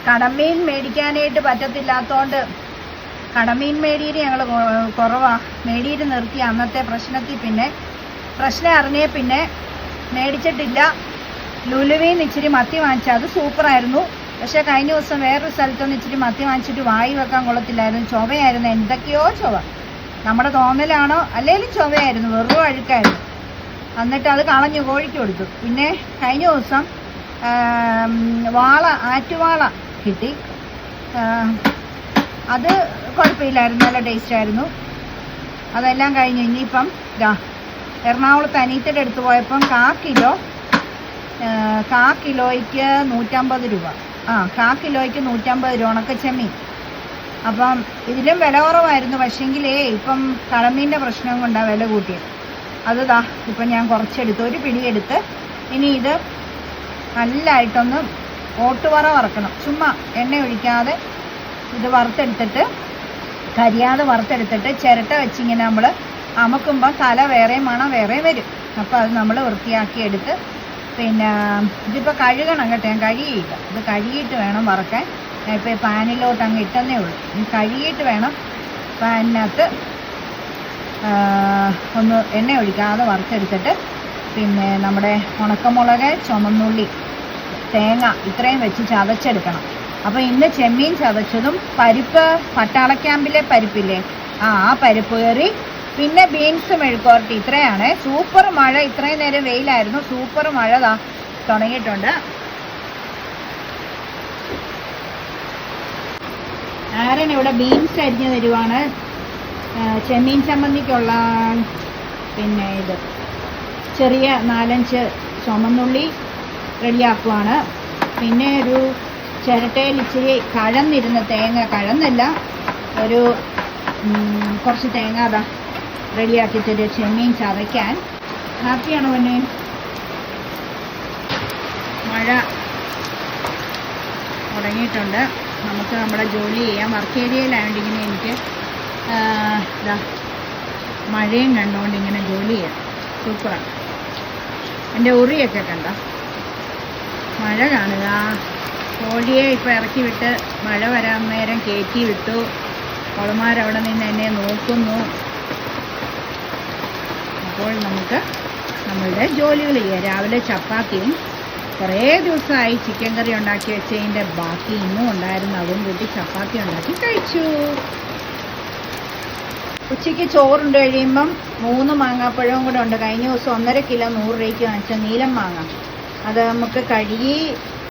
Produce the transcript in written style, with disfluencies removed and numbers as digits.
കടമീൻ മേടിക്കാനായിട്ട് പറ്റത്തില്ലാത്തതുകൊണ്ട് കടമീൻ മേടിയിട്ട് ഞങ്ങൾ കുറവാണ്. മേടിയിട്ട് നിർത്തി അന്നത്തെ പ്രശ്നത്തിൽ. പിന്നെ പ്രശ്നം അറിഞ്ഞേ പിന്നെ മേടിച്ചിട്ടില്ല. ലുലുവിന്ന് ഇച്ചിരി മത്തി വാങ്ങിച്ചാൽ അത് സൂപ്പറായിരുന്നു. പക്ഷേ കഴിഞ്ഞ ദിവസം വേറൊരു സ്ഥലത്തുനിന്ന് ഇച്ചിരി മത്തി വാങ്ങിച്ചിട്ട് വായി വെക്കാൻ കൊള്ളത്തില്ലായിരുന്നു. ചൊവയായിരുന്നു, എന്തൊക്കെയോ ചൊവ. നമ്മുടെ തോന്നലാണോ അല്ലെങ്കിലും ചൊവയായിരുന്നു, വെറും അഴുക്കായിരുന്നു. എന്നിട്ട് അത് കളഞ്ഞു കോഴിക്ക് കൊടുത്തു. പിന്നെ കഴിഞ്ഞ ദിവസം ആറ്റുവാള കിട്ടി. അത് കുഴപ്പമില്ലായിരുന്നു, നല്ല ടേസ്റ്റായിരുന്നു. അതെല്ലാം കഴിഞ്ഞു. ഇനിയിപ്പം എറണാകുളത്ത് അനീത്തയുടെ അടുത്ത് പോയപ്പം കാ കിലോയ്ക്ക് 150 രൂപ. കിലോയ്ക്ക് 150 രൂപ ഉണക്കച്ചെമ്മീൻ. അപ്പം ഇതിലും വില കുറവായിരുന്നു. പക്ഷേങ്കിലേ ഇപ്പം കടമീൻ്റെ പ്രശ്നം കൊണ്ടാണ് വില കൂട്ടിയത്. അത് ഇപ്പം ഞാൻ കുറച്ചെടുത്ത്, ഒരു പിടിയെടുത്ത്. ഇനി ഇത് നല്ലതായിട്ടൊന്ന് ഓട്ടുവറ വറക്കണം. ചുമ്മാ എണ്ണ ഒഴിക്കാതെ ഇത് വറുത്തെടുത്തിട്ട്, കരിയാതെ വറുത്തെടുത്തിട്ട് ചിരട്ട വെച്ചിങ്ങനെ നമ്മൾ അമക്കുമ്പോൾ തല വേറെ മണം വേറെ വരും. അപ്പോൾ അത് നമ്മൾ വൃത്തിയാക്കി എടുത്ത്, പിന്നെ ഇതിപ്പോൾ കഴുകണം കേട്ടോ. ഞാൻ കഴുകിയില്ല. ഇത് കഴുകിയിട്ട് വേണം വറക്കാൻ. ഞാൻ ഇപ്പോൾ പാനിലോട്ട് അങ്ങ് ഇട്ടെന്നേ ഉള്ളൂ. കഴുകിയിട്ട് വേണം പാനിനകത്ത് ഒന്ന് എണ്ണ ഒഴിക്കാതെ വറുത്തെടുത്തിട്ട്, പിന്നെ നമ്മുടെ ഉണക്കമുളക്, ചുമന്നുള്ളി, തേങ്ങ ഇത്രയും വെച്ച് ചതച്ചെടുക്കണം. അപ്പോൾ ഇന്ന് ചെമ്മീൻ ചതച്ചതും പരിപ്പ്, പട്ടാള ക്യാമ്പിലെ പരിപ്പില്ലേ, ആ പരിപ്പ് കറി, പിന്നെ ബീൻസ് മെഴുക്കുവരട്ടി. ഇത്രയാണ്. സൂപ്പർ മഴ. ഇത്രയും നേരം വെയിലായിരുന്നു. സൂപ്പർ മഴ തുടങ്ങിയിട്ടുണ്ട്. ആരൻ ഇവിടെ ബീൻസ് അരിഞ്ഞ് തരുവാണ്. ചെമ്മീൻ ചമ്മന്തിക്കുള്ള പിന്നെ ഇത് ചെറിയ 4-5 ചുമന്നുള്ളി റെഡിയാക്കുവാണ്. പിന്നെ ഒരു ചിരട്ടയിൽ ഇച്ചിരി കഴന്നിരുന്ന തേങ്ങ, കഴന്നല്ല, ഒരു കുറച്ച് തേങ്ങ റെഡിയാക്കി തരും ചെമ്മീൻ ചതയ്ക്കാൻ. ഹാപ്പിയാണോ പിന്നെ? മഴ തുടങ്ങിയിട്ടുണ്ട്. നമുക്ക് നമ്മുടെ ജോലി ചെയ്യാം. വർക്ക് ഏരിയയിലായതുകൊണ്ട് ഇങ്ങനെ എനിക്ക് മഴയും കണ്ടുകൊണ്ട് ഇങ്ങനെ ജോലി ചെയ്യാം. സൂപ്പറാണ്. എൻ്റെ ഉറിയൊക്കെ കണ്ട മഴ കാണുക. കോഴിയെ ഇപ്പോൾ ഇറക്കി വിട്ട് മഴ വരാൻ നേരം കയറ്റി വിട്ടു. അവളമാരവിടെ നിന്ന് എന്നെ നോക്കുന്നു. അപ്പോൾ നമുക്ക് നമ്മളുടെ ജോലികൾ ചെയ്യാം. രാവിലെ ചപ്പാത്തിയും കുറേ ദിവസമായി ചിക്കൻ കറി ഉണ്ടാക്കി വെച്ചതിൻ്റെ ബാക്കി ഇന്നും ഉണ്ടായിരുന്നു. അതും കൂട്ടി ചപ്പാത്തി ഉണ്ടാക്കി കഴിച്ചു. ഉച്ചയ്ക്ക് ചോറുണ്ട് കഴിയുമ്പം 3 മാങ്ങാപ്പഴവും കൂടെ ഉണ്ട്. കഴിഞ്ഞ ദിവസം 1.5 കിലോ 100 രൂപയ്ക്ക് വാങ്ങിച്ച നീലം മാങ്ങ. അത് നമുക്ക് കഴുകി